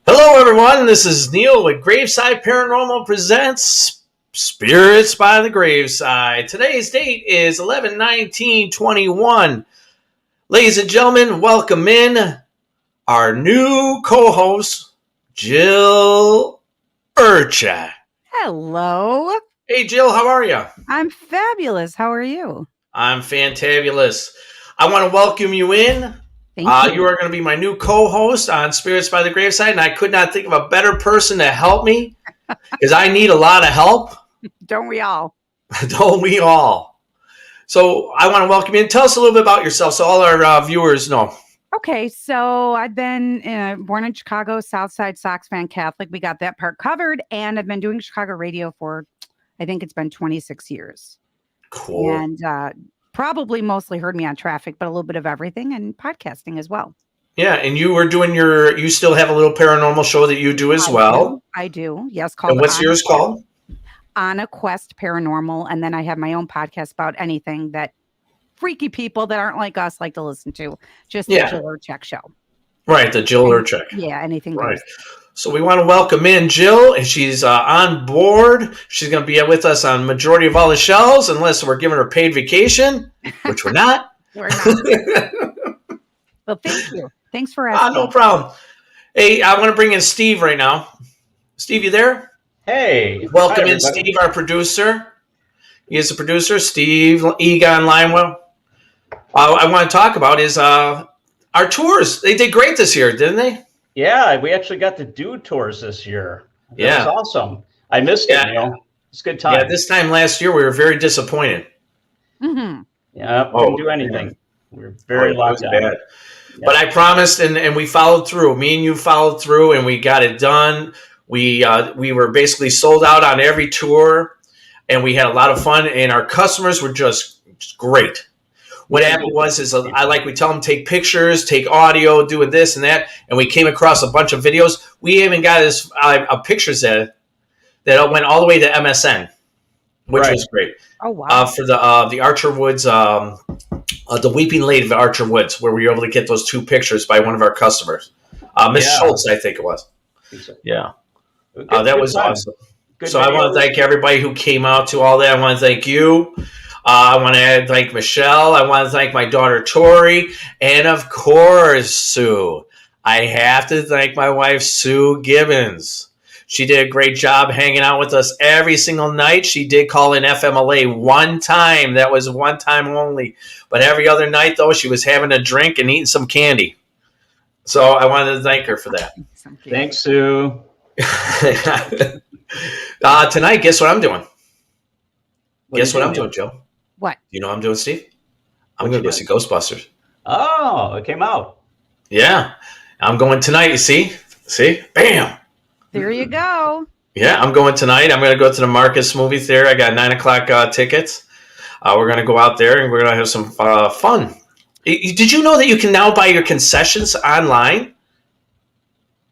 Hello, everyone. This is Neal with Graveside Paranormal presents Spirits by the Graveside. Today's date is 11/19/21. Ladies and gentlemen, welcome in our new co-host, Jill Urchak. Hello. Hey, Jill, how are you? I'm fabulous. How are you? I'm fantabulous. I want to welcome you in. Thank you. You are going to be my new co-host on Spirits by the Graveside, and I could not think of a better person to help me because I need a lot of help. Don't we all? Don't we all? So I want to welcome you in. Tell us a little bit about yourself so all our viewers know. Okay, so I've been born in Chicago, Southside Sox fan Catholic. We got that part covered, and I've been doing Chicago radio for, I think it's been 26 years. Cool. And probably mostly heard me on traffic, but a little bit of everything and podcasting as well. Yeah, and you were doing you still have a little paranormal show that you do as well. I do. Yes. Called And what's yours called? On a Quest Paranormal. And then I have my own podcast about anything that freaky people that aren't like us like to listen to. Just the Jill Urchak show. Right, the Jill Urchak. Yeah, anything right. goes. So we want to welcome in Jill, and she's on board. She's going to be with us on majority of all the shows, unless we're giving her paid vacation, which we're not. We're not. Well, thank you. Thanks for asking. No problem. Hey, I want to bring in Steve right now. Steve, you there? Hey. Welcome in, Steve, our producer. He is the producer, Steve Egon Limewell. I want to talk about is our tours. They did great this year, didn't they? Yeah, we actually got to do tours this year. That was awesome. I missed it, Neal. It's a good time. Yeah, this time last year we were very disappointed. Mm-hmm. Yeah, couldn't do anything. Man. We were very locked down. Bad. Yeah. But I promised, and we followed through. Me and you followed through, and we got it done. We were basically sold out on every tour, and we had a lot of fun, and our customers were just great. What happened was we tell them take pictures, take audio, doing this and that, and we came across a bunch of videos. We even got pictures that went all the way to MSN, which was great. Oh wow! For the Archer Woods, the Weeping Lady of Archer Woods, where we were able to get those two pictures by one of our customers, Miss Schultz, I think it was. Yeah, that was awesome. So I want to thank everybody who came out to all that. I want to thank you. I want to thank Michelle. I want to thank my daughter, Tori. And, of course, Sue. I have to thank my wife, Sue Gibbons. She did a great job hanging out with us every single night. She did call in FMLA one time. That was one time only. But every other night, though, she was having a drink and eating some candy. So I wanted to thank her for that. Thanks, Sue. Tonight, guess what I'm doing? Guess what I'm doing, Joe? What? You know what I'm doing, Steve? I'm going to go see Ghostbusters. Oh, it came out. Yeah. I'm going tonight, you see? See? Bam! There you go. Yeah, I'm going tonight. I'm going to go to the Marcus movie theater. I got 9 o'clock tickets. We're going to go out there, and we're going to have some fun. Did you know that you can now buy your concessions online?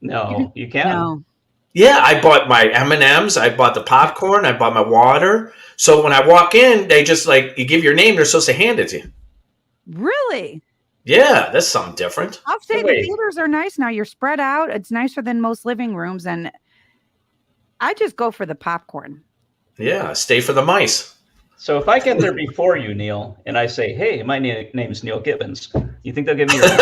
No, you can't. No. Yeah, I bought my M&Ms. I bought the popcorn. I bought my water. So when I walk in, they just you give your name. They're supposed to hand it to you. Really? Yeah, that's something different. I'll say the theaters are nice now. You're spread out. It's nicer than most living rooms. And I just go for the popcorn. Yeah, stay for the mice. So if I get there before you, Neal, and I say, "Hey, my name is Neal Gibbons," you think they'll give me your? No,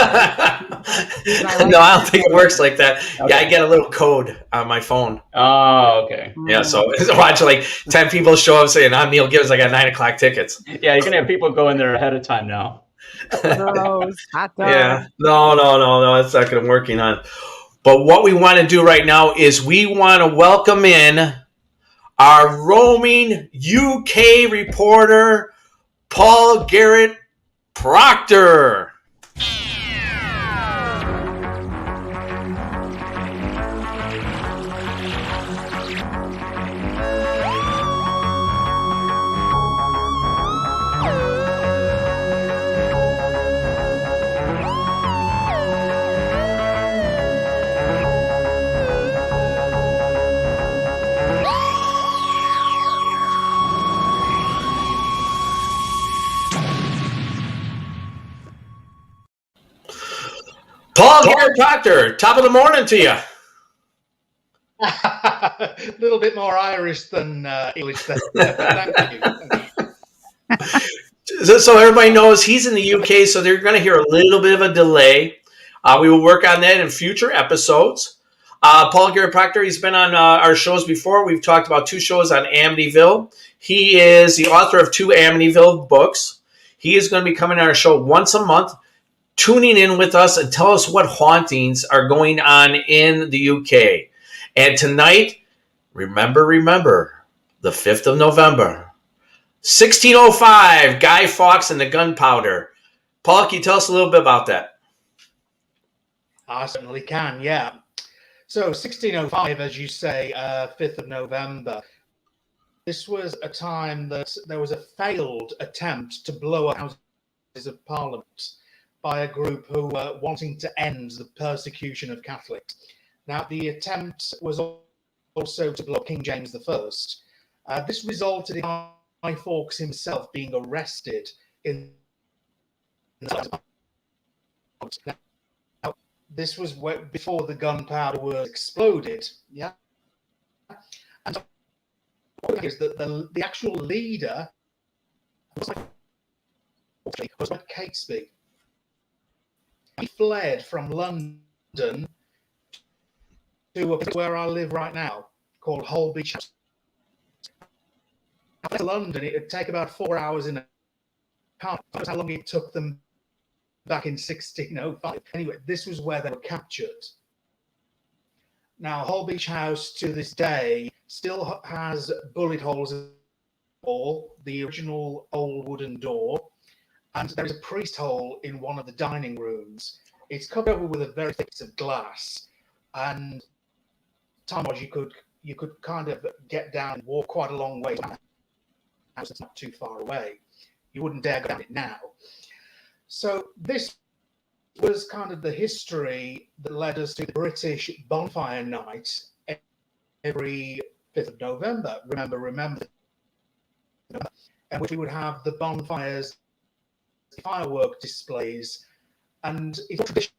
I don't think it works like that. Okay. Yeah, I get a little code on my phone. Oh, okay. Yeah, so watch like 10 people show up saying, "I'm Neal Gibbons. I got 9:00 tickets." Yeah, you're gonna have people go in there ahead of time now. Gross. Hot dog. Yeah, no, that's not gonna work on. But what we want to do right now is we want to welcome in our roaming UK reporter, Paul Garrett Proctor. Paul Garrett Proctor, top of the morning to you. A little bit more Irish than English. Thank you. So everybody knows he's in the UK, so they're going to hear a little bit of a delay. We will work on that in future episodes. Paul Garrett Proctor, he's been on our shows before. We've talked about 2 shows on Amityville. He is the author of 2 Amityville books. He is going to be coming on our show once a month, tuning in with us and tell us what hauntings are going on in the UK. And tonight, remember, the 5th of November, 1605, Guy Fawkes and the Gunpowder. Paul, can you tell us a little bit about that? I certainly can, yeah. So 1605, as you say, 5th of November. This was a time that there was a failed attempt to blow up Houses of Parliament by a group who were wanting to end the persecution of Catholics. Now, the attempt was also to blow up King James I. This resulted in Guy Fawkes himself being arrested in now, this was before the gunpowder was exploded, yeah? And what is that the actual leader was like Catesby. He fled from London to where I live right now, called Holbeach House. To London, it would take about 4 hours in a car. That's how long it took them back in 1605. Anyway, this was where they were captured. Now, Holbeach House to this day still has bullet holes in the wall, the original old wooden door, and there is a priest hole in one of the dining rooms. It's covered over with a very thick piece of glass, and time-wise, you could kind of get down and walk quite a long way. House that's not too far away. You wouldn't dare go down it now. So this was kind of the history that led us to the British bonfire night every 5th of November. Remember, and which we would have the bonfires, firework displays, and it's tradition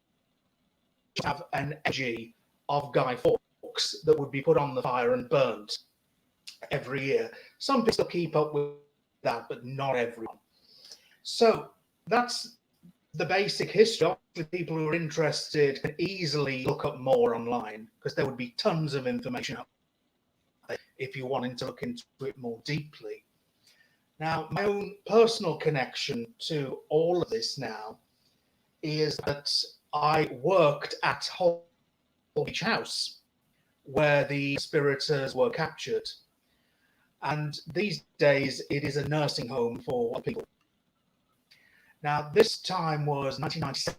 to have an effigy of Guy Fawkes that would be put on the fire and burnt every year. Some people still keep up with that, but not everyone. So that's the basic history. Obviously, people who are interested can easily look up more online because there would be tons of information out there if you're wanting to look into it more deeply. Now, my own personal connection to all of this now is that I worked at Holbeach House, where the conspirators were captured. And these days, it is a nursing home for people. Now, this time was 1997.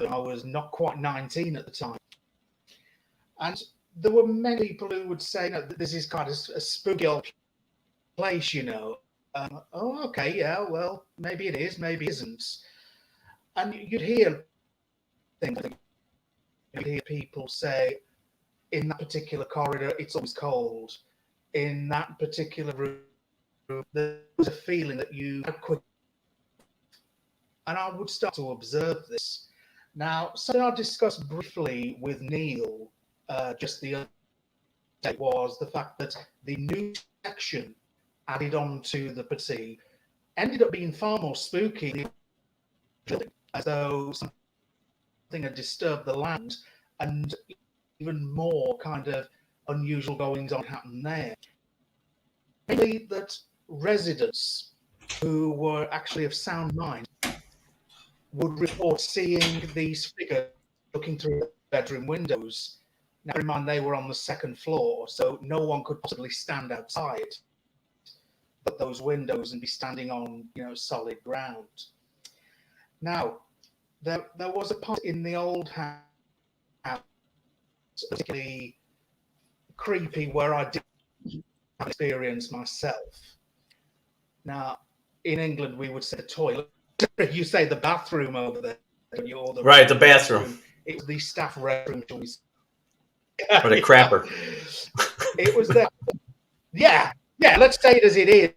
I was not quite 19 at the time. And there were many people who would say, no, this is kind of a spooky old place, you know. Oh, okay, yeah, well, maybe it is, maybe it isn't. And you'd hear things, you'd hear people say, in that particular corridor, it's always cold. In that particular room, there's a feeling that you could. And I would start to observe this. Now, something I discussed briefly with Neal just the other day was the fact that the new section added on to the party ended up being far more spooky, as though something had disturbed the land, and even more kind of unusual goings on happened there. Mainly that residents who were actually of sound mind would report seeing these figures looking through the bedroom windows. Now, bear in mind, they were on the second floor, so no one could possibly stand outside but those windows and be standing on, solid ground. Now, there was a part in the old house, particularly creepy, where I did have experience myself. Now, in England, we would say the toilet. You say the bathroom over there. Right, the bathroom. It was the staff restroom. Or the crapper. It was the... Yeah, let's say it as it is.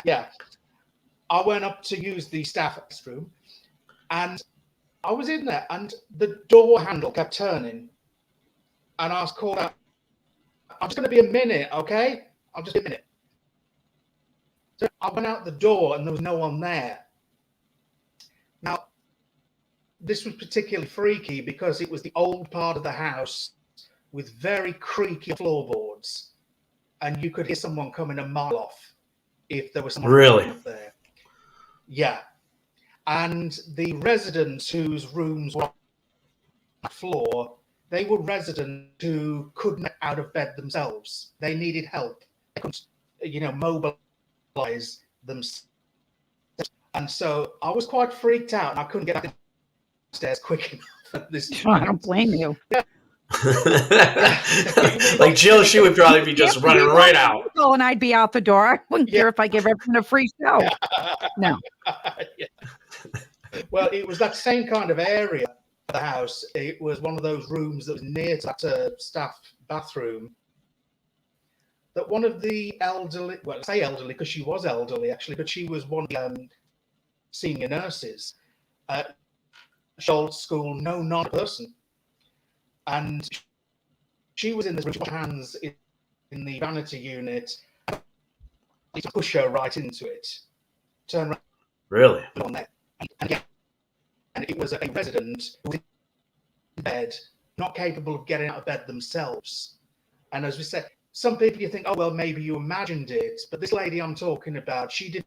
Yeah. I went up to use the staff restroom, and I was in there, and the door handle kept turning. And I was called out, I'm just going to be a minute, okay? I'll just be a minute. So I went out the door, and there was no one there. Now, this was particularly freaky because it was the old part of the house with very creaky floorboards, and you could hear someone coming a mile off if there was someone up there. Yeah. And the residents whose rooms were on the floor, they were residents who couldn't get out of bed themselves. They needed help. They couldn't, mobilize themselves. And so I was quite freaked out, and I couldn't get downstairs quick enough at this point. I don't blame you. Yeah. Like Jill, she would probably be just running right out. And I'd be out the door. I wouldn't care if I give everyone a free show. No. Yeah. Well, it was that same kind of area of the house. It was one of those rooms that was near to that staff bathroom. That one of the elderly, well, I say elderly because she was elderly actually, but she was one of the senior nurses. Old school, no non-person. And she was in this room, she put her hands in the vanity unit, to push her right into it. Turn around. Really? On there. And it was a resident who was in bed, not capable of getting out of bed themselves. And as we said, some people you think, oh, well, maybe you imagined it. But this lady I'm talking about, she didn't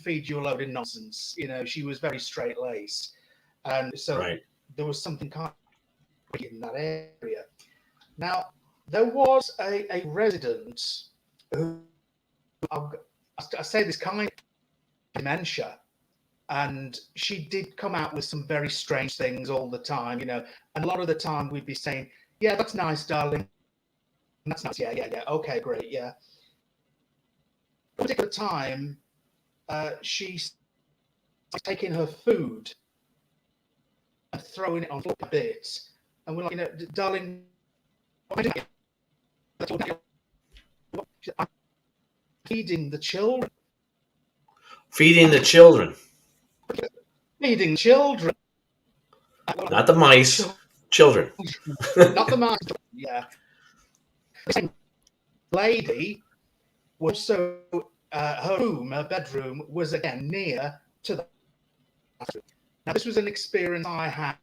feed you a load of nonsense. She was very straight-laced. And so there was something kind of in that area. Now, there was a resident who, I say this kind of dementia, and she did come out with some very strange things all the time, and a lot of the time we'd be saying, yeah, that's nice, darling. That's nice. Yeah. Okay, great. Yeah. At a particular time, she's taking her food and throwing it on the floor a bit. And we're like, darling, what am I doing? I'm feeding the children. Feeding the children. Feeding children. Not the mice. Children. Not the mice. Yeah. The same lady was also, her room, her bedroom, was again near to the bathroom. Now, this was an experience I had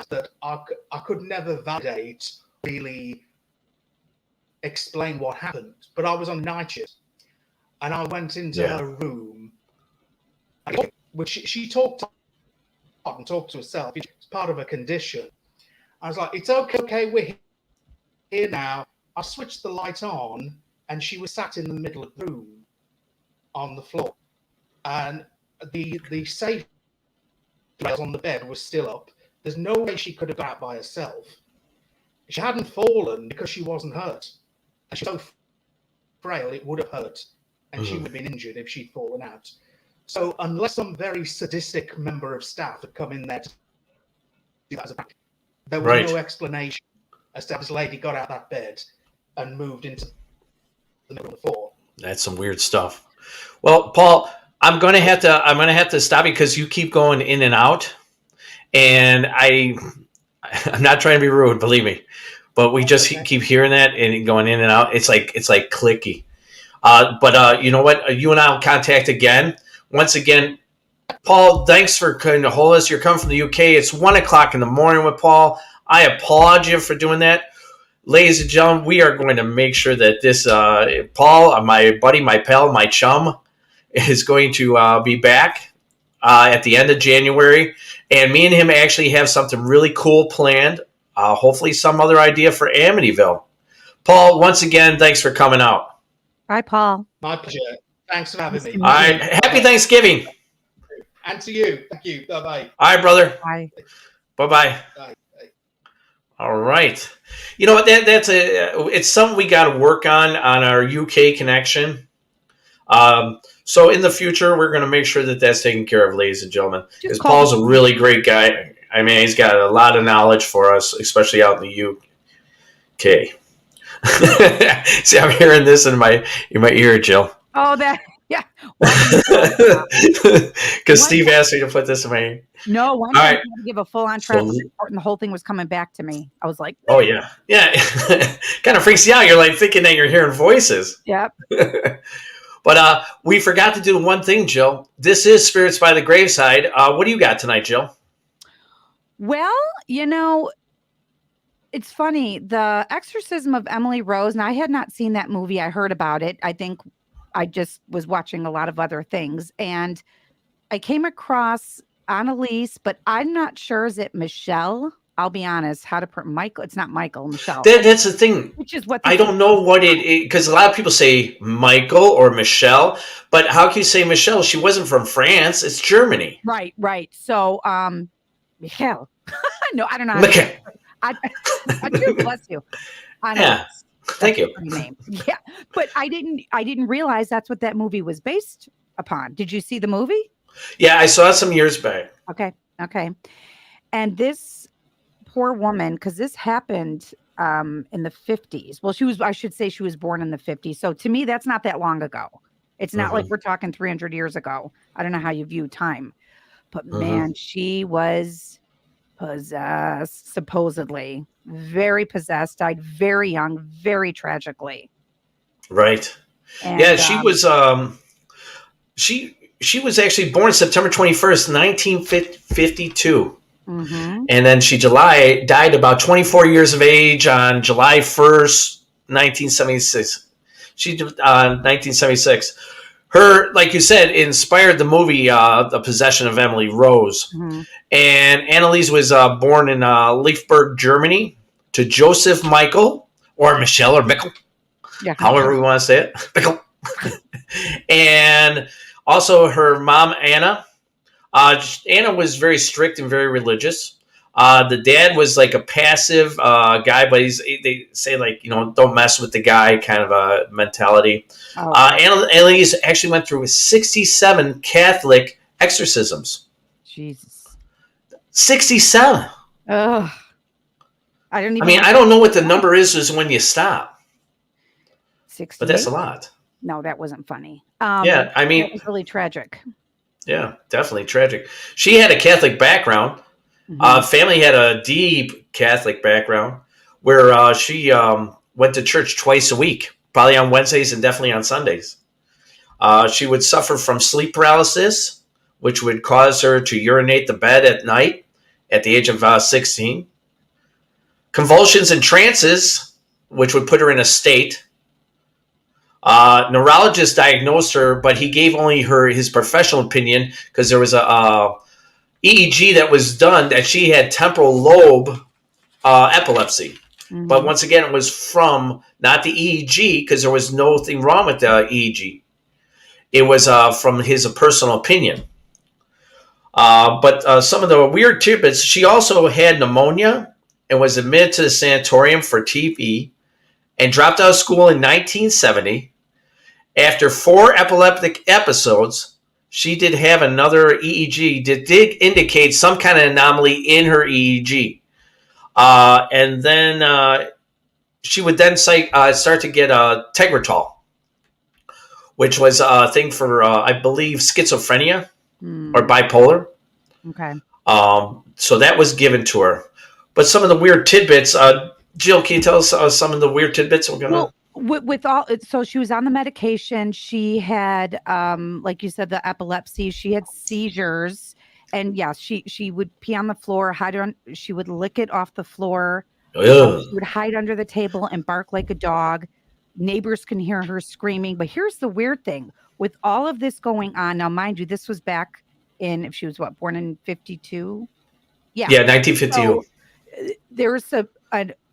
that I could never validate, really explain what happened. But I was on night shift, and I went into her room, which she talked and talked to herself. It's part of her condition. I was like, it's okay, we're here now. I switched the light on, and she was sat in the middle of the room on the floor. And the safe rails on the bed was still up. There's no way she could have got out by herself. She hadn't fallen because she wasn't hurt. And she's so frail, it would have hurt. And she would have been injured if she'd fallen out. So unless some very sadistic member of staff had come in there to do that as a practice, there was no explanation as to how this lady got out of that bed and moved into the middle of the floor. That's some weird stuff. Well, Paul, I'm gonna have to stop you because you keep going in and out. And I'm not trying to be rude, believe me, but we just keep hearing that and going in and out. It's like clicky. But you know what? You and I will contact again. Once again, Paul, thanks for coming to hold us. You're coming from the UK. It's 1:00 in the morning with Paul. I applaud you for doing that. Ladies and gentlemen, we are going to make sure that this Paul, my buddy, my pal, my chum, is going to be back at the end of January. And me and him actually have something really cool planned. Hopefully some other idea for Amityville. Paul, once again, thanks for coming out. Bye, Paul. My pleasure. Thanks for having me. All right. Happy Thanksgiving. And to you. Thank you. Bye-bye. All right, brother. Bye. Bye-bye. Bye. All right. You know what? It's something we got to work on our UK connection. So in the future, we're going to make sure that that's taken care of, ladies and gentlemen. Because Paul's a really great guy. I mean, he's got a lot of knowledge for us, especially out in the UK. See, I'm hearing this in my ear, Jill. Oh, yeah. Because Steve asked me to put this in my ear. No, one time I had to give a full-on Travis report, and the whole thing was coming back to me. I was like, "Oh yeah." Kind of freaks you out. You're like thinking that you're hearing voices. Yep. But we forgot to do one thing, Jill. This is Spirits by the Graveside. What do you got tonight, Jill? Well, it's funny. The Exorcism of Emily Rose, and I had not seen that movie. I heard about it. I think I just was watching a lot of other things. And I came across Anneliese, but I'm not sure. Is it Michelle? I'll be honest. How to put Michael? It's not Michael. Michelle. That's the thing. Which is what I don't know what it is, because a lot of people say Michael or Michelle, but how can you say Michelle? She wasn't from France. It's Germany. Right. So, Michelle. No, I don't know. Michelle. I do. Bless you. Yeah. Thank you. Name. Yeah, but I didn't realize that's what that movie was based upon. Did you see the movie? Yeah, I saw it some years back. Okay. And this poor woman, because this happened in the 50s. Well, I should say she was born in the 50s. So to me, that's not that long ago. It's not like we're talking 300 years ago. I don't know how you view time, but man, she was possessed, supposedly very possessed, died very young, very tragically. Right. And, yeah, she was she was actually born September 21st, 1952. And then she died about 24 years of age on July 1st, 1976. She 1976. Her, like you said, inspired the movie The Possession of Emily Rose. And Anneliese was born in Leifburg, Germany, to Joseph Michael, or Michelle, or Michael, however we want to say it, Michael. And also her mom, Anna. Anna was very strict and very religious. The dad was like a passive guy, but they say, like, don't mess with the guy kind of a mentality. Anneliese actually went through 67 Catholic exorcisms. Jesus. 67. Ugh. I don't know what the number is when you stop. 68? But that's a lot. No, that wasn't funny. It was really tragic. Yeah, definitely tragic. She had a Catholic background. Family had a deep Catholic background where she went to church twice a week, probably on Wednesdays and definitely on Sundays. She would suffer from sleep paralysis, which would cause her to urinate the bed at night at the age of 16. Convulsions and trances, which would put her in a state. Neurologist diagnosed her, but he gave only his professional opinion because there was a EEG that was done that she had temporal lobe epilepsy. But once again, it was from not the EEG, because there was nothing wrong with the EEG. It was from his personal opinion. But some of the weird tidbits, she also had pneumonia and was admitted to the sanatorium for TB and dropped out of school in 1970. After 4 epileptic episodes, she did have another EEG that did indicate some kind of anomaly in her EEG. And then she would then start to get Tegretol, which was a thing for, I believe, schizophrenia or bipolar. Okay. So that was given to her. But some of the weird tidbits, Jill, can you tell us some of the weird tidbits we're going to... with all, so she was on the medication. She had, like you said, the epilepsy. She had seizures, and yes, she would pee on the floor, she would lick it off the floor. She would hide under the table and bark like a dog. Neighbors can hear her screaming. But here's the weird thing: with all of this going on, now mind you, this was back in, if she was born in 52. Yeah, 1952. So, there's a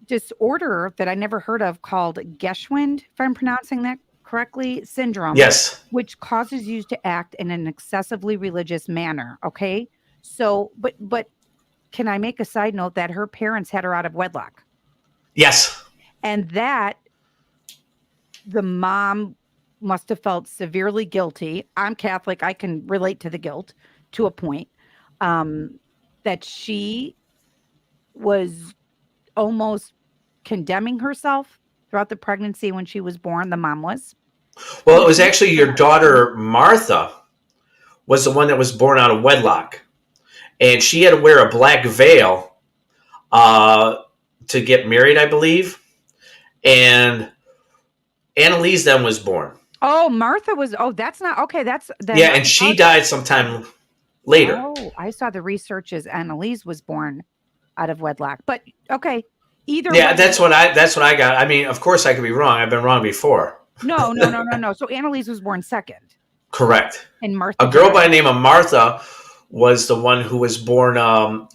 disorder that I never heard of called Geschwind, if I'm pronouncing that correctly, syndrome. Yes. Which causes you to act in an excessively religious manner. Okay. So, but can I make a side note that her parents had her out of wedlock? Yes. And that the mom must have felt severely guilty. I'm Catholic. I can relate to the guilt to a point, that she was almost condemning herself throughout the pregnancy when she was born. The mom was. Well, it was actually your daughter, Martha, was the one that was born out of wedlock. And she had to wear a black veil to get married, I believe. And Anneliese then was born. Oh, Martha was. Oh, that's not okay. Yeah, and she died sometime later. Oh, I saw the research as Anneliese was born out of wedlock. But okay, either yeah, way, that's what I got. I mean, of course I could be wrong. I've been wrong before. No. So Anneliese was born second. Correct. And Martha, a girl by the name of Martha, was the one who was born,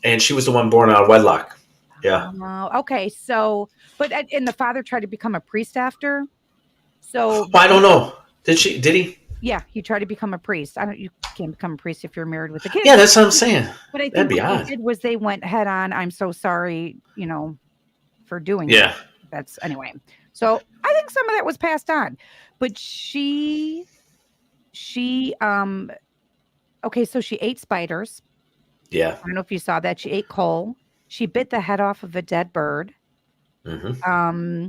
and she was the one born out of wedlock. Yeah. Okay. So, and the father tried to become a priest after. So well, I don't know. Did he? Yeah, he tried to become a priest. You can't become a priest if you're married with a kid. Yeah, that's what I'm saying. But I think what they did was they went head on. I'm so sorry, for doing that. That's anyway. So I think some of that was passed on. But she okay, so she ate spiders. Yeah. I don't know if you saw that. She ate coal. She bit the head off of a dead bird. Mm-hmm.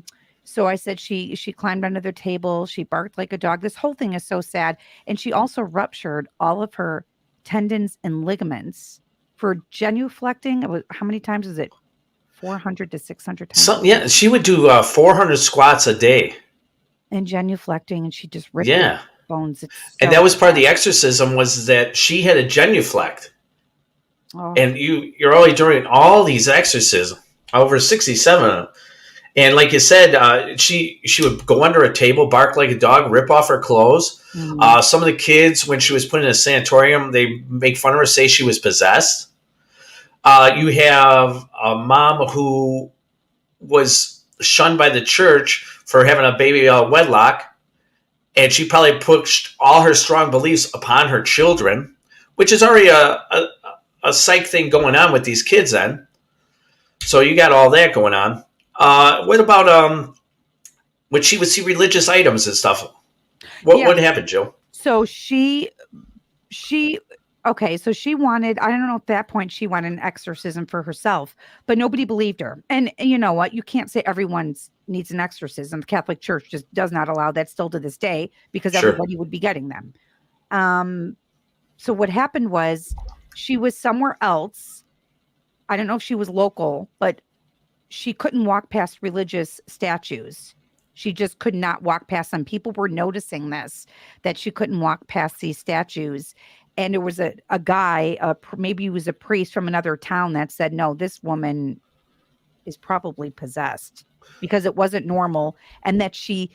So I said she climbed under the table. She barked like a dog. This whole thing is so sad. And she also ruptured all of her tendons and ligaments for genuflecting. How many times is it? 400 to 600 times. Yeah, she would do 400 squats a day. And genuflecting, and she just ripped her bones. And that was part of the exorcism, was that she had a genuflect. Oh. And you're only doing all these exorcisms, over 67 of them. And like you said, she would go under a table, bark like a dog, rip off her clothes. Mm-hmm. Some of the kids, when she was put in a sanatorium, they make fun of her, say she was possessed. You have a mom who was shunned by the church for having a baby out of wedlock, and she probably pushed all her strong beliefs upon her children, which is already a psych thing going on with these kids then. So you got all that going on. What about when she would see religious items and stuff? What happened, Jill? So she okay, so she wanted, I don't know at that point she wanted an exorcism for herself, but nobody believed her. And you know what? You can't say everyone needs an exorcism. The Catholic Church just does not allow that still to this day, because everybody would be getting them. So what happened was she was somewhere else. I don't know if she was local, but she couldn't walk past religious statues. She just could not walk past them. People were noticing this, that she couldn't walk past these statues. And there was a guy, maybe he was a priest from another town, that said, no, this woman is probably possessed, because it wasn't normal. And that she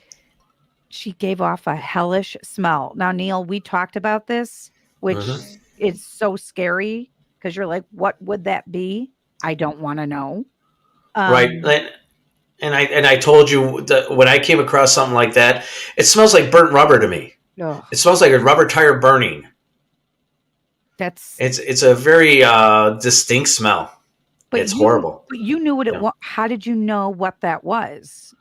gave off a hellish smell. Now, Neal, we talked about this, which is so scary, because you're like, what would that be? I don't want to know. Right. And I told you that when I came across something like that, it smells like burnt rubber to me. Ugh. It smells like a rubber tire burning. It's a very distinct smell. But it's horrible. But you knew what it was. How did you know what that was?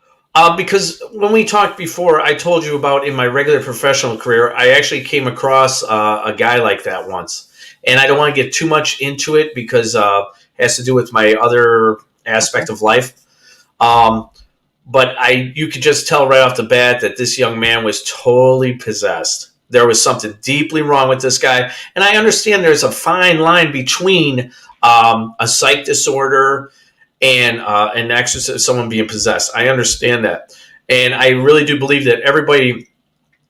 Because when we talked before, I told you about, in my regular professional career, I actually came across a guy like that once. And I don't want to get too much into it, because it has to do with my other aspect of life. But you could just tell right off the bat that this young man was totally possessed. There was something deeply wrong with this guy. And I understand there's a fine line between a psych disorder and an exorcism, someone being possessed. I understand that. And I really do believe that everybody,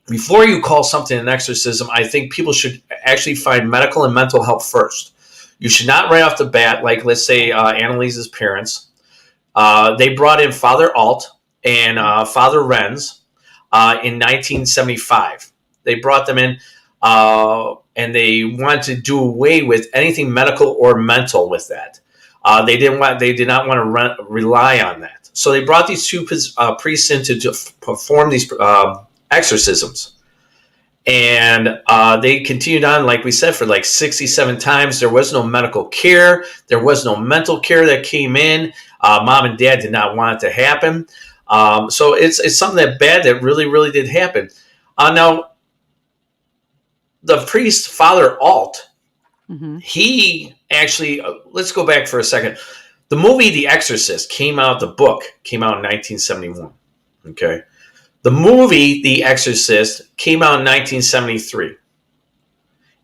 before you call something an exorcism, I think people should actually find medical and mental help first. You should not right off the bat, like let's say Anneliese's parents. They brought in Father Alt and Father Renz in 1975. They brought them in, and they wanted to do away with anything medical or mental with that. They did not want to rely on that. So they brought these two priests in to perform these exorcisms. And they continued on, like we said, for like 67 times. There was no medical care. There was no mental care that came in. Mom and Dad did not want it to happen. So it's something that bad that really, really did happen. Now, the priest, Father Alt, he actually, let's go back for a second. The movie The Exorcist the book came out in 1971. Okay. The movie The Exorcist came out in 1973.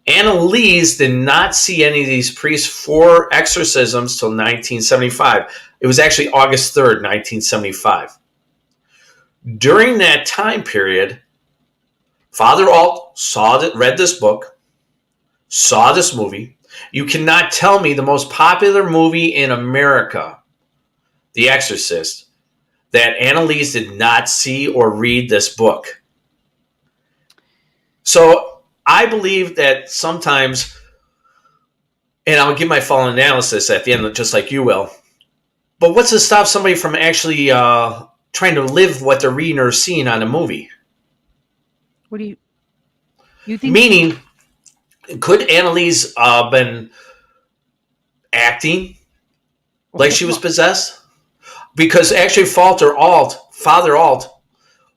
Anneliese did not see any of these priests for exorcisms till 1975. It was actually August 3rd, 1975. During that time period, Father Alt read this book, saw this movie. You cannot tell me the most popular movie in America, The Exorcist, that Anneliese did not see or read this book. So I believe that sometimes, and I'll give my full analysis at the end, just like you will, but what's to stop somebody from actually trying to live what they're reading or seeing on a movie? What do you think? Meaning, could Anneliese been acting like she was possessed? Because actually, Father Alt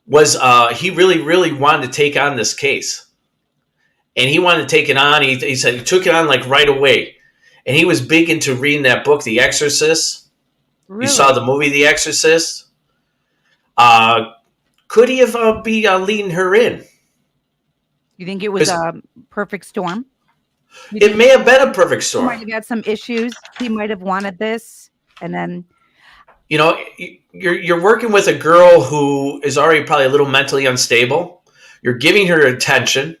was he really, really wanted to take on this case, and he wanted to take it on. He said he took it on like right away, and he was big into reading that book, The Exorcist. Really? You saw the movie The Exorcist. Could he have be leading her in? You think it was a perfect storm? It may have been a perfect storm. He might have had some issues. He might have wanted this, and then. You know, you're working with a girl who is already probably a little mentally unstable. You're giving her attention.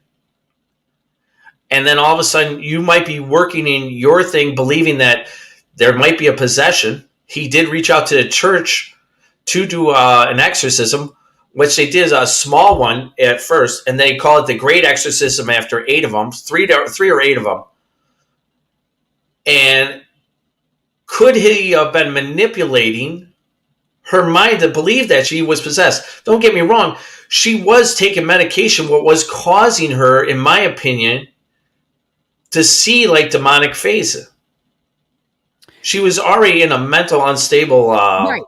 And then all of a sudden, you might be working in your thing, believing that there might be a possession. He did reach out to the church to do an exorcism, which they did a small one at first. And they call it the Great Exorcism after 8 of them, 3 or 8 of them. And could he have been manipulating her mind to believe that she was possessed? Don't get me wrong. She was taking medication. What was causing her, in my opinion, to see like demonic phases. She was already in a mental unstable. Right.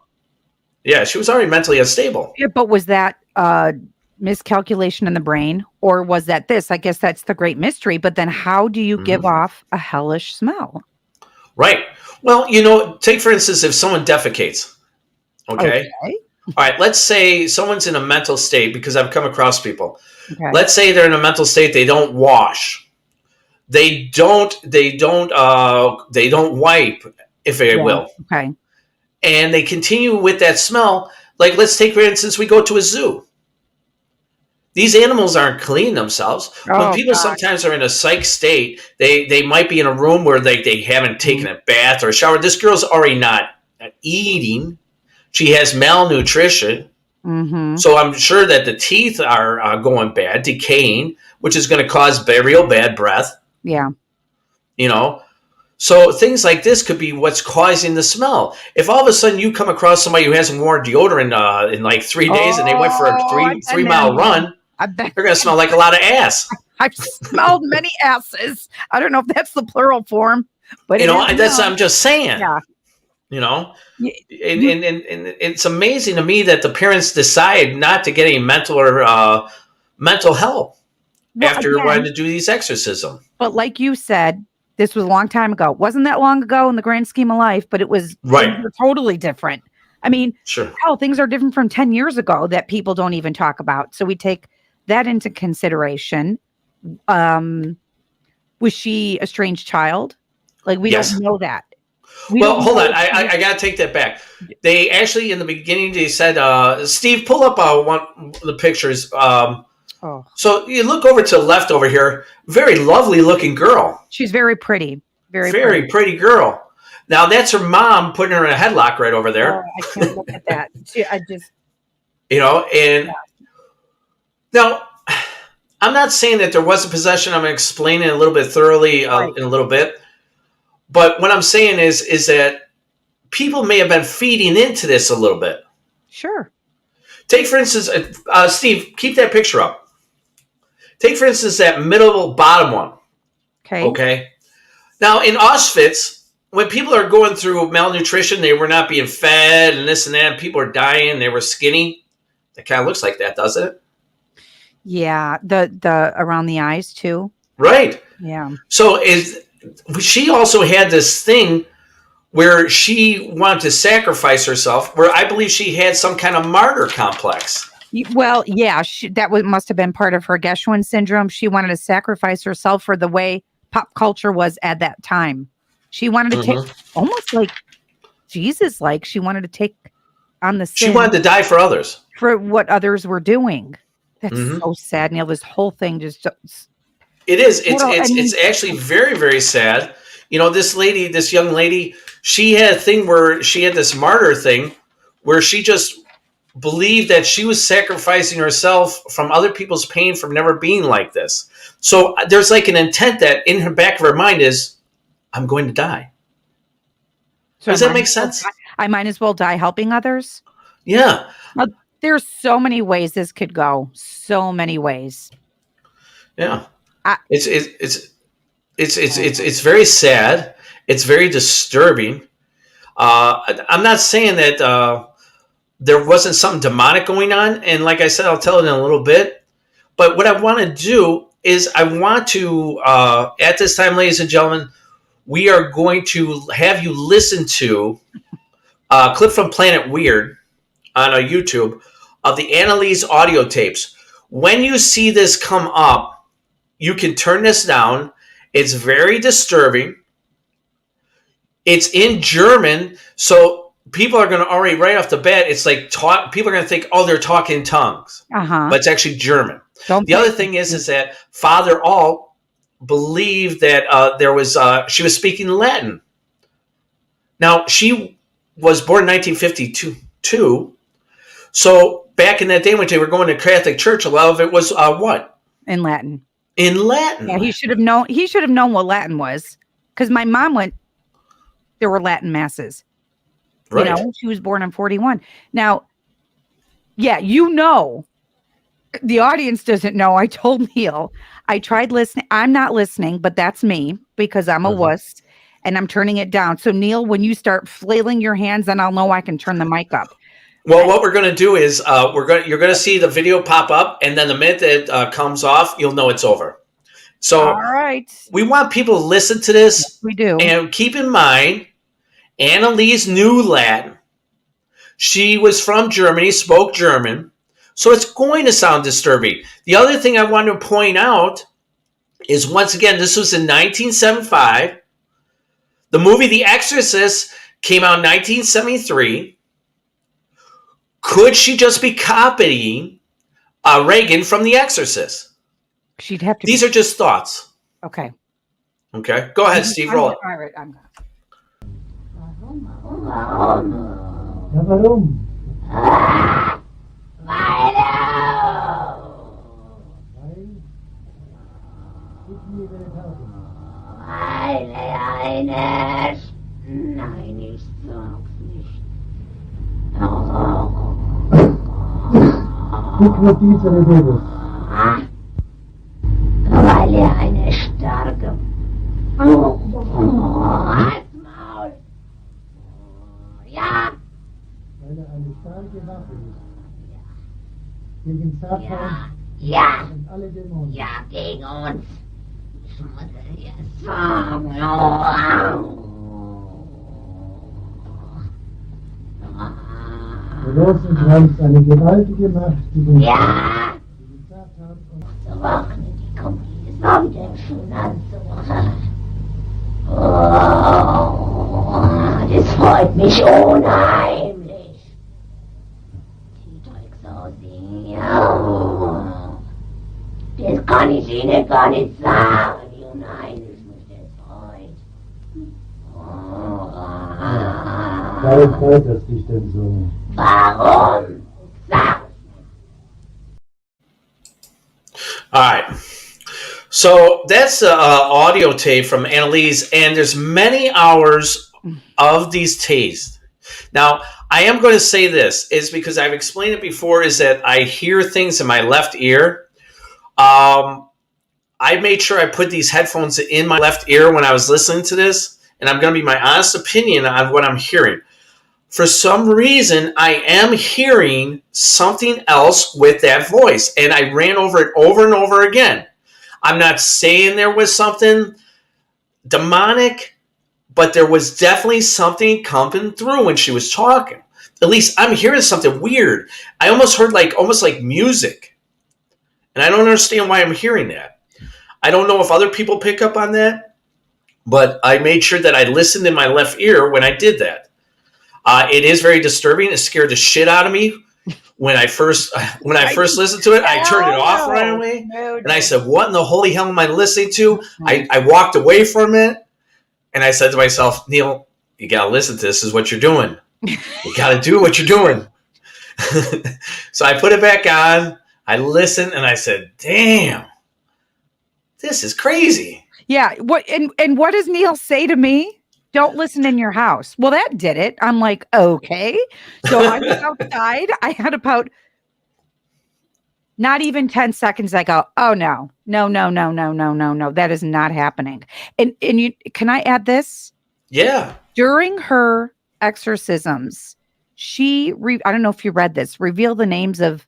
Yeah, she was already mentally unstable. Yeah, but was that miscalculation in the brain, or was that this? I guess that's the great mystery. But then how do you give off a hellish smell? Right. Well, you know, take for instance, if someone defecates, okay? All right, let's say someone's in a mental state, because I've come across people. Okay. Let's say they're in a mental state, they don't wash. They don't wipe, if they will. Okay. And they continue with that smell. Like, let's take for instance, we go to a zoo. These animals aren't cleaning themselves. When people sometimes are in a psych state, they might be in a room where they haven't taken a bath or a shower. This girl's already not eating. She has malnutrition. Mm-hmm. So I'm sure that the teeth are going bad, decaying, which is going to cause real bad breath. Yeah. You know? So things like this could be what's causing the smell. If all of a sudden you come across somebody who hasn't worn deodorant in like 3 days and they went for a 3 mile run, they're going to smell like a lot of ass. I've smelled many asses. I don't know if that's the plural form, but you know, I'm just saying. Yeah. You know, and it's amazing to me that the parents decide not to get any mental or mental help after wanting to do these exorcisms. But like you said, this was a long time ago. It wasn't that long ago in the grand scheme of life, but it was totally different. I mean, hell, things are different from 10 years ago that people don't even talk about. So we take that into consideration. Was she a strange child? Like, we don't know that. Well, hold on. I got to take that back. They actually, in the beginning, they said, Steve, pull up one of the pictures. So you look over to the left over here. Very lovely looking girl. She's very pretty. Very pretty girl. Now, that's her mom putting her in a headlock right over there. Oh, I can't look at that. Now, I'm not saying that there wasn't possession. I'm going to explain it a little bit thoroughly in a little bit. But what I'm saying is that people may have been feeding into this a little bit. Sure. Take, for instance, Steve, keep that picture up. Take, for instance, that middle bottom one. Okay. Now, in Auschwitz, when people are going through malnutrition, they were not being fed and this and that. People are dying. They were skinny. It kind of looks like that, doesn't it? Yeah. The around the eyes, too. Right. Yeah. So she also had this thing where she wanted to sacrifice herself, where I believe she had some kind of martyr complex. Well, yeah, must have been part of her Geschwin syndrome. She wanted to sacrifice herself for the way pop culture was at that time. She wanted to take, almost like Jesus, like she wanted to take on the sin. She wanted to die for others. For what others were doing. That's so sad, Neal. This whole thing just... It is. It's actually very, very sad. You know, this young lady, she had a thing where she had this martyr thing where she just believed that she was sacrificing herself from other people's pain from never being like this. So there's like an intent that in her back of her mind is, I'm going to die. So does that make sense? I might as well die helping others. Yeah. There's so many ways this could go. So many ways. Yeah. It's very sad. It's very disturbing. I'm not saying that there wasn't something demonic going on, and like I said, I'll tell it in a little bit. But what I want to do is I want to, at this time, ladies and gentlemen, we are going to have you listen to a clip from Planet Weird on YouTube of the Anneliese audio tapes. When you see this come up, you can turn this down. It's very disturbing. It's in German, so people are going to already, right off the bat, it's like people are going to think, oh, they're talking tongues. But it's actually German. The other thing is that Father Alt believed that she was speaking Latin. Now, she was born in 1952. So back in that day when they were going to Catholic Church, a lot of it was what? In Latin. In Latin. Yeah, he should have known what Latin was, because my mom went. There were Latin masses. Right. You know, she was born in 1941. Now, yeah, the audience doesn't know. I told Neal, I tried listening. I'm not listening, but that's me because I'm a wuss and I'm turning it down. So Neal, when you start flailing your hands, then I'll know I can turn the mic up. Well, what we're going to do is you're going to see the video pop up, and then the minute it comes off, you'll know it's over. So all right. We want people to listen to this. Yes, we do. And keep in mind, Anneliese knew Latin. She was from Germany, spoke German. So it's going to sound disturbing. The other thing I want to point out is, once again, this was in 1975. The movie The Exorcist came out in 1973. Could she just be copying Reagan from The Exorcist? She'd have to. These are just thoughts. Okay. Okay. Go ahead, Steve. Roll it. All right. I'm Nein, ich sag's nicht. Weil eine starke Maul. Ja. Weil eine starke Waffe ist. Gegen Satan und alle Dämonen. Ja, gegen uns. Ich muss es jetzt sagen. Los und reißt eine gewaltige Macht gegen Ja. Satan und So machen die Komplizen wieder schon an. freut mich unheimlich. Zieht euch so sehr. Das kann ich Ihnen gar nicht sagen. Nein, ich muss jetzt heute. Warum freut es dich denn so? Warum? Sag. All right. So that's the audio tape from Anneliese, and there's many hours of these tapes. Now, I am going to say this, is because I've explained it before, is that I hear things in my left ear. I made sure I put these headphones in my left ear when I was listening to this, and I'm going to be my honest opinion on what I'm hearing. For some reason, I am hearing something else with that voice, and I ran over it over and over again. I'm not saying there was something demonic, but there was definitely something coming through when she was talking. At least I'm hearing something weird. I almost heard almost like music, and I don't understand why I'm hearing that. I don't know if other people pick up on that, but I made sure that I listened in my left ear when I did that. It is very disturbing. It scared the shit out of me when I first listened to it. I turned it off right away, and I said, "What in the holy hell am I listening to?" I walked away from it, and I said to myself, "Neal, you gotta listen to this. This is what you're doing. You gotta do what you're doing." So I put it back on. I listened, and I said, "Damn. This is crazy." Yeah. What and what does Neal say to me? Don't listen in your house. Well, that did it. I'm like, okay. So I was outside. I had about not even 10 seconds. I go, oh no. That is not happening. And you can I add this? Yeah. During her exorcisms, I don't know if you read this, revealed the names of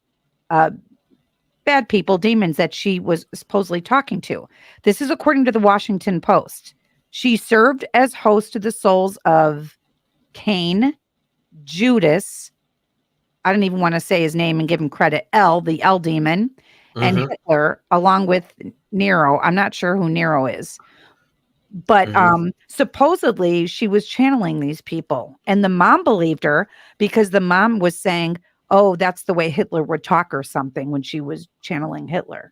bad people, demons that she was supposedly talking to. This is according to the Washington Post. She served as host to the souls of Cain, Judas, I don't even want to say his name and give him credit, the L demon, and Hitler, along with Nero. I'm not sure who Nero is. But supposedly she was channeling these people. And the mom believed her because the mom was saying, oh, that's the way Hitler would talk or something when she was channeling Hitler.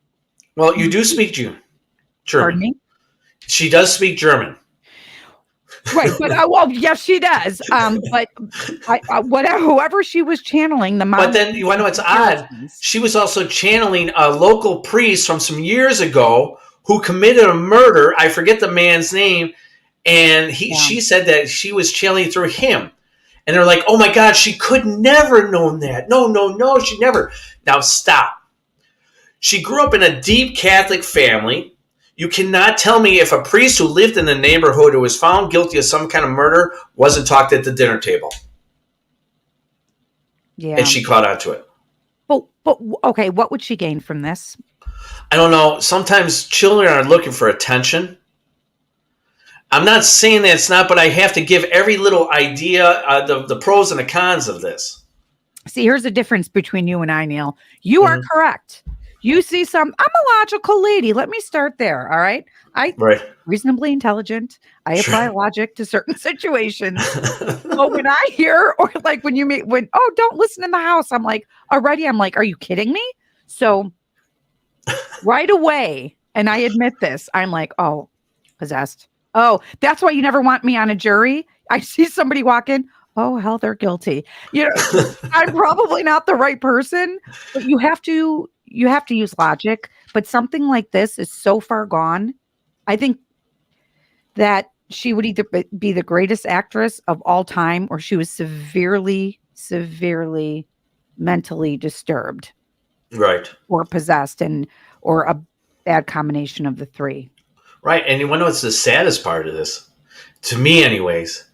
Well, you do speak German. Pardon me? She does speak German. Right. But well, yes, she does. But whoever she was channeling, the mom. But then you want to know what's odd? She was also channeling a local priest from some years ago who committed a murder. I forget the man's name. And she said that she was channeling through him. And they're like, oh my God, she could never known that. No, she never. Now stop. She grew up in a deep Catholic family. You cannot tell me if a priest who lived in the neighborhood who was found guilty of some kind of murder wasn't talked at the dinner table. Yeah. And she caught on to it. But okay, what would she gain from this? I don't know. Sometimes children are looking for attention. I'm not saying that it's not, but I have to give every little idea, the pros and the cons of this. See, here's the difference between you and I, Neal. You are correct. You see I'm a logical lady. Let me start there. All right. I'm reasonably intelligent. I apply logic to certain situations. But when I hear, or like when don't listen in the house, I'm like, are you kidding me? So right away, and I admit this, I'm like, oh, possessed. Oh, that's why you never want me on a jury. I see somebody walk in. Oh, hell, they're guilty. I'm probably not the right person, but you have to use logic. But something like this is so far gone. I think that she would either be the greatest actress of all time, or she was severely, severely mentally disturbed. Right. Or possessed, or a bad combination of the three. Right. And you want to know what's the saddest part of this? To me, anyways,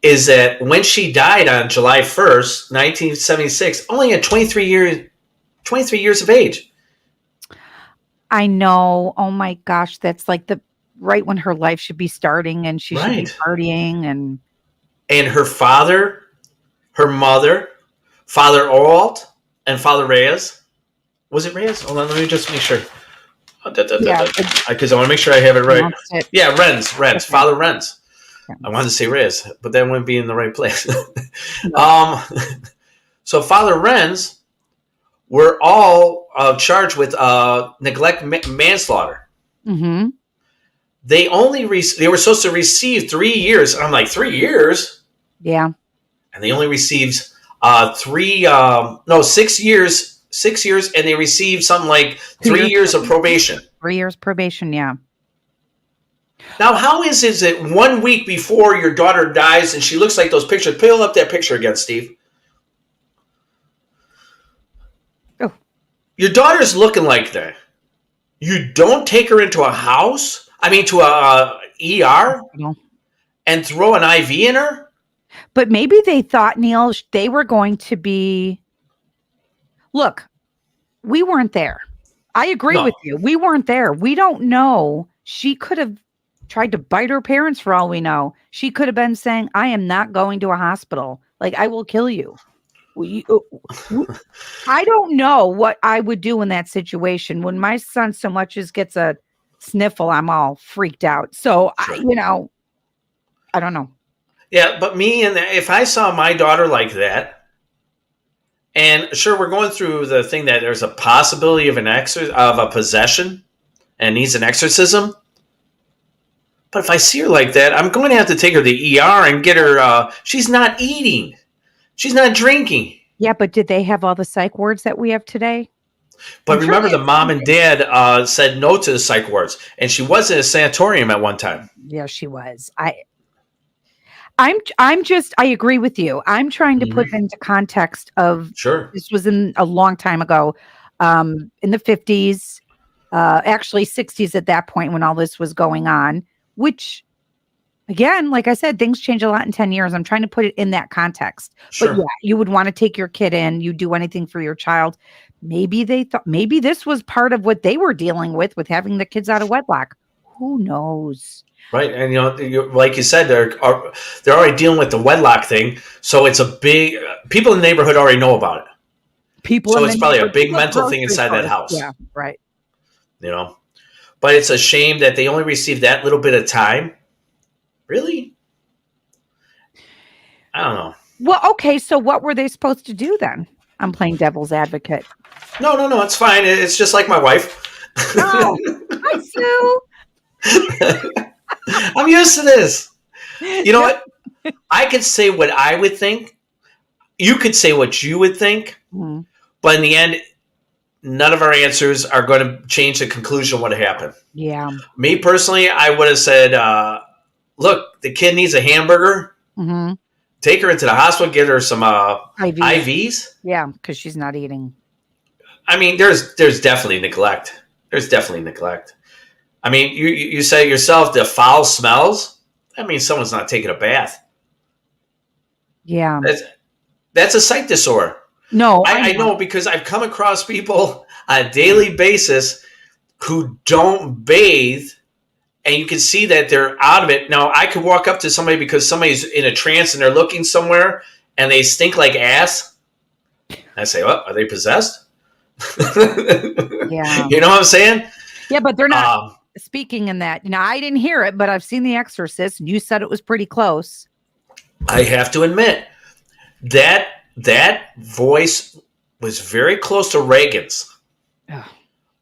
is that when she died on July 1st, 1976, only at 23 years of age. I know. Oh my gosh. That's like right when her life should be starting, and she should be partying. And her father, her mother, Father Oralt, and Father Reyes. Was it Reyes? Hold on, let me just make sure. Because I want to make sure I have it right. Yeah, Renz. Okay. Father Renz. I wanted to say Riz, but that wouldn't be in the right place. So Father Renz were all charged with neglect manslaughter. Mm-hmm. They were supposed to receive 3 years. I'm like, 3 years? Yeah. And they only received 6 years. 6 years, and they received something like 3 years of probation. 3 years probation, yeah. Now, how is it 1 week before your daughter dies and she looks like those pictures? Pull up that picture again, Steve. Oh. Your daughter's looking like that. You don't take her into a house? To a ER? No. And throw an IV in her? But maybe they thought, Neal, they were going to be... Look, we weren't there. I agree with you. We weren't there. We don't know. She could have tried to bite her parents for all we know. She could have been saying, I am not going to a hospital. Like, I will kill you. I don't know what I would do in that situation. When my son so much as gets a sniffle, I'm all freaked out. So, sure. I don't know. Yeah, but if I saw my daughter like that, and sure, we're going through the thing that there's a possibility of a possession and needs an exorcism. But if I see her like that, I'm going to have to take her to the ER and get her. She's not eating. She's not drinking. Yeah, but did they have all the psych wards that we have today? But remember, the mom and dad said no to the psych wards, and she was in a sanatorium at one time. Yeah, she was. I agree with you. I'm trying to put it into context of, sure, this was in a long time ago, in the 50s, actually 60s at that point when all this was going on, which again, like I said, things change a lot in 10 years. I'm trying to put it in that context. Sure. But yeah, you would want to take your kid in, you do anything for your child. Maybe they thought, maybe this was part of what they were dealing with having the kids out of wedlock. Who knows? Right, and like you said, they're already dealing with the wedlock thing, so it's a big. People in the neighborhood already know about it. So it's probably a big mental thing inside that house. Yeah, right. But it's a shame that they only received that little bit of time. Really? I don't know. Well, okay, so what were they supposed to do then? I'm playing devil's advocate. No, it's fine. It's just like my wife. Oh, hi, Sue. I'm used to this. You know what? I could say what I would think. You could say what you would think. Mm-hmm. But in the end, none of our answers are going to change the conclusion of what happened. Yeah. Me personally, I would have said, look, the kid needs a hamburger. Mm-hmm. Take her into the hospital, get her some IVs. Yeah, because she's not eating. There's definitely neglect. You say yourself, the foul smells. That means someone's not taking a bath. Yeah. That's a sight disorder. No, I know because I've come across people on a daily basis who don't bathe, and you can see that they're out of it. Now, I could walk up to somebody because somebody's in a trance and they're looking somewhere and they stink like ass. I say, well, are they possessed? Yeah. You know what I'm saying? Yeah, but they're not speaking in that. I didn't hear it, but I've seen The Exorcist, and you said it was pretty close. I have to admit that voice was very close to Reagan's. Oh.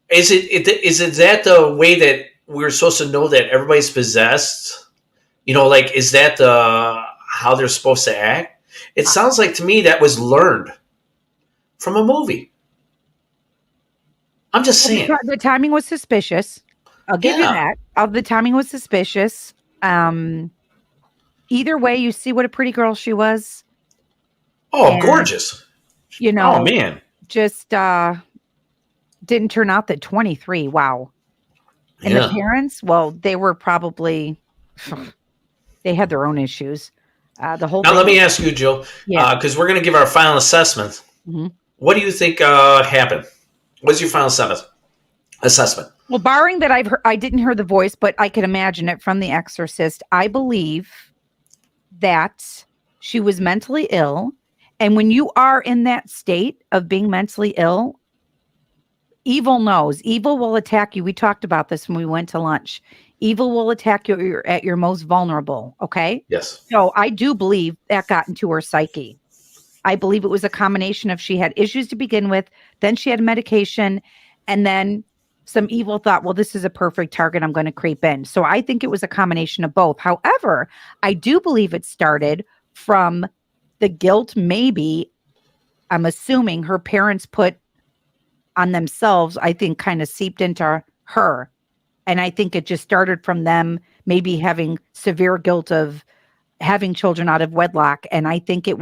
Is it that the way that we're supposed to know that everybody's possessed? Is that how they're supposed to act? It sounds like to me that was learned from a movie. I'm just saying. The timing was suspicious. I'll give you that. The timing was suspicious. Either way, you see what a pretty girl she was. Oh, and, gorgeous. Oh, man. Just didn't turn out that 23. Wow. And the parents, well, they were probably, they had their own issues. The whole. Now, let me ask you, Jill, because we're going to give our final assessment. Mm-hmm. What do you think happened? What's your final assessment? Well, barring that I didn't hear the voice, but I can imagine it from The Exorcist. I believe that she was mentally ill. And when you are in that state of being mentally ill, evil knows. Evil will attack you. We talked about this when we went to lunch. Evil will attack you at your most vulnerable. Okay. Yes. So I do believe that got into her psyche. I believe it was a combination of she had issues to begin with, then she had medication, and then some evil thought, well, this is a perfect target. I'm going to creep in. So I think it was a combination of both. However, I do believe it started from the guilt. Maybe, I'm assuming her parents put on themselves, I think kind of seeped into her. And I think it just started from them maybe having severe guilt of having children out of wedlock. And I think it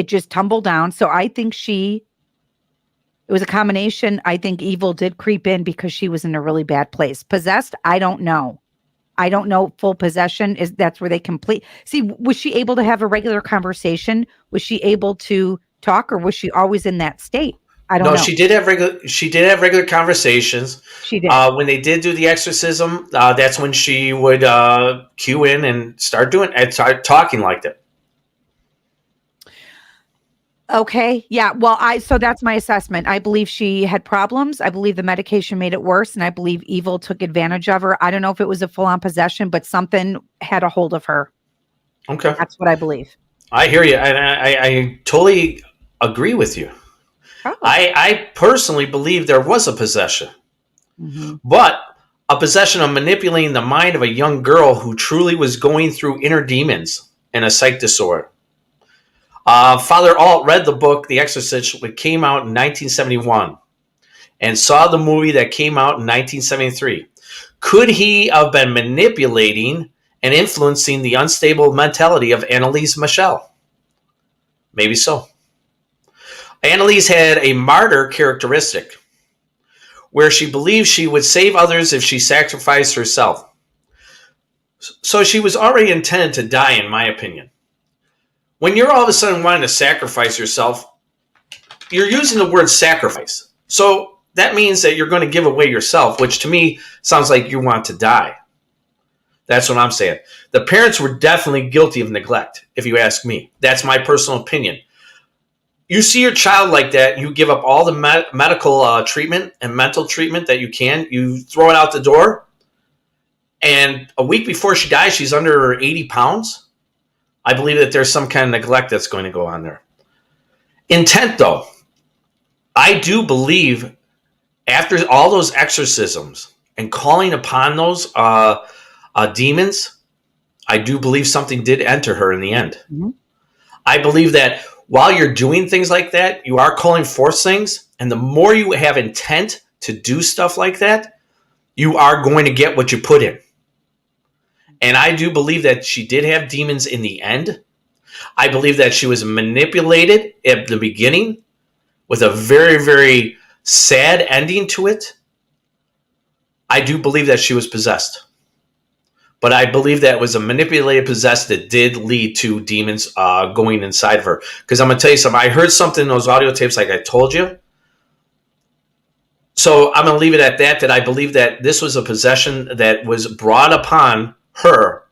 just tumbled down. So I think it was a combination. I think evil did creep in because she was in a really bad place. Possessed, I don't know. I don't know. Full possession that's where they complete. See, was she able to have a regular conversation? Was she able to talk, or was she always in that state? I don't know. She did have regular conversations. She did. When they did do the exorcism, that's when she would cue in and start talking like that. Okay. Yeah. Well, so that's my assessment. I believe she had problems. I believe the medication made it worse, and I believe evil took advantage of her. I don't know if it was a full-on possession, but something had a hold of her. Okay. That's what I believe. I hear you. And I totally agree with you. Oh. I personally believe there was a possession, but a possession of manipulating the mind of a young girl who truly was going through inner demons and a psych disorder. Father Alt read the book The Exorcist, which came out in 1971, and saw the movie that came out in 1973. Could he have been manipulating and influencing the unstable mentality of Anneliese Michel? Maybe so. Anneliese had a martyr characteristic, where she believed she would save others if she sacrificed herself. So she was already intended to die, in my opinion. When you're all of a sudden wanting to sacrifice yourself, you're using the word sacrifice. So that means that you're going to give away yourself, which to me sounds like you want to die. That's what I'm saying. The parents were definitely guilty of neglect, if you ask me. That's my personal opinion. You see your child like that, you give up all the medical treatment and mental treatment that you can. You throw it out the door. And a week before she dies, she's under 80 pounds. I believe that there's some kind of neglect that's going to go on there. Intent, though. I do believe after all those exorcisms and calling upon those demons, I do believe something did enter her in the end. Mm-hmm. I believe that while you're doing things like that, you are calling forth things. And the more you have intent to do stuff like that, you are going to get what you put in. And I do believe that she did have demons in the end. I believe that she was manipulated at the beginning with a very, very sad ending to it. I do believe that she was possessed. But I believe that it was a manipulated possessed that did lead to demons going inside of her. Because I'm going to tell you something. I heard something in those audio tapes like I told you. So I'm going to leave it at that I believe that this was a possession that was brought upon her,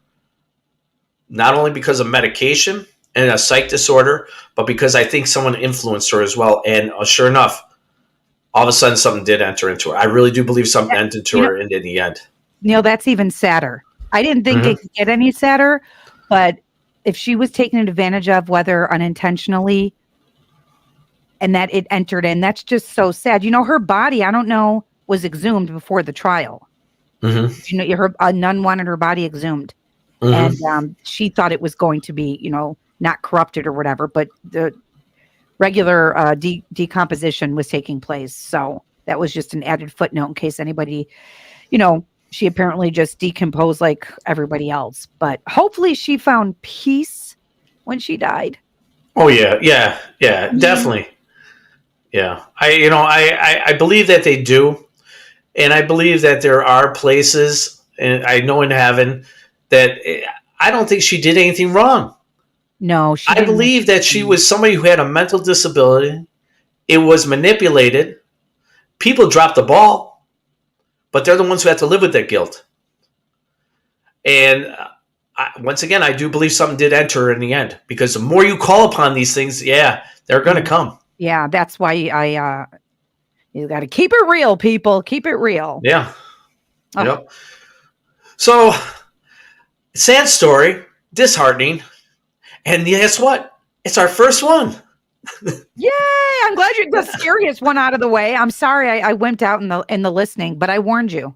not only because of medication and a psych disorder, but because I think someone influenced her as well. And sure enough, all of a sudden something did enter into her. I really do believe something entered into her in the end. Neal, that's even sadder. I didn't think it could get any sadder, but if she was taken advantage of, whether unintentionally, and that it entered in, that's just so sad. Her body, I don't know, was exhumed before the trial. Mm-hmm. A nun wanted her body exhumed, and she thought it was going to be, not corrupted or whatever, but the regular decomposition was taking place. So that was just an added footnote in case anybody, she apparently just decomposed like everybody else. But hopefully she found peace when she died. Oh yeah, definitely. Yeah, I believe that they do. And I believe that there are places, and I know in heaven, that I don't think she did anything wrong. No, I believe that she was somebody who had a mental disability. It was manipulated. People dropped the ball, but they're the ones who have to live with that guilt. And once again, I do believe something did enter her in the end, because the more you call upon these things, they're going to come. Yeah, that's why you got to keep it real, people. Keep it real. Yeah. Oh. Yep. So, sad story, disheartening. And guess what? It's our first one. Yay! I'm glad you're the scariest one out of the way. I'm sorry I went out in the listening, but I warned you.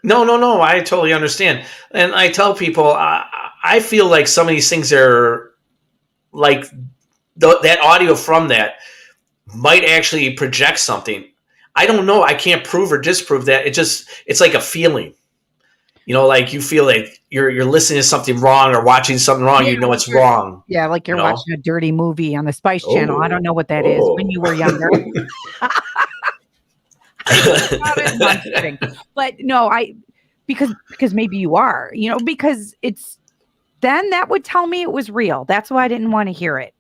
No. I totally understand. And I tell people, I feel like some of these things are like that audio from that might actually project something. I don't know. I can't prove or disprove that. It's like a feeling. Like you feel like you're listening to something wrong or watching something wrong. Yeah, It's wrong. Yeah, like you're watching a dirty movie on the Spice Channel. I don't know what that is when you were younger. I'm kidding. But no, because maybe you are, because then that would tell me it was real. That's why I didn't want to hear it.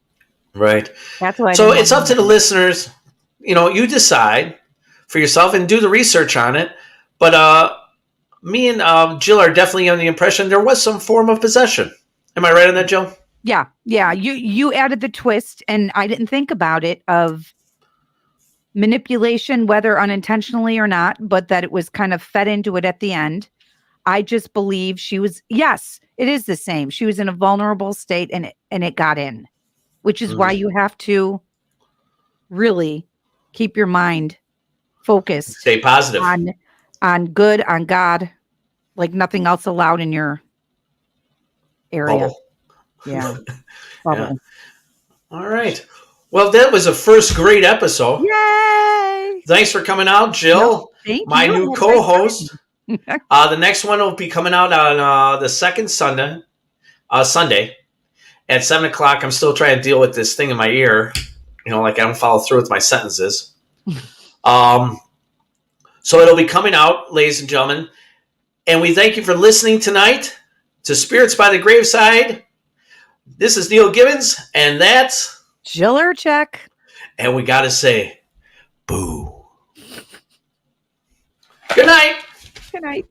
Right. That's why. So it's up to the listeners. You decide for yourself and do the research on it. But me and Jill are definitely on the impression there was some form of possession. Am I right on that, Jill? Yeah. You added the twist, and I didn't think about it of manipulation, whether unintentionally or not, but that it was kind of fed into it at the end. I just believe she was. Yes, it is the same. She was in a vulnerable state, and it got in, which is why you have to really keep your mind focused. Stay positive on good, on God, like nothing else allowed in your area. Bubble. Yeah. Bubble. Yeah. All right. Well, that was a first great episode. Yay! Thanks for coming out, Jill. Thank my you. new co-host. The next one will be coming out on the second Sunday at 7:00. I'm still trying to deal with this thing in my ear. Like I don't follow through with my sentences. So it'll be coming out, ladies and gentlemen. And we thank you for listening tonight to Spirits by the Graveside. This is Neal Gibbons, and that's Jill Urchak. And we got to say, boo. Good night. Good night.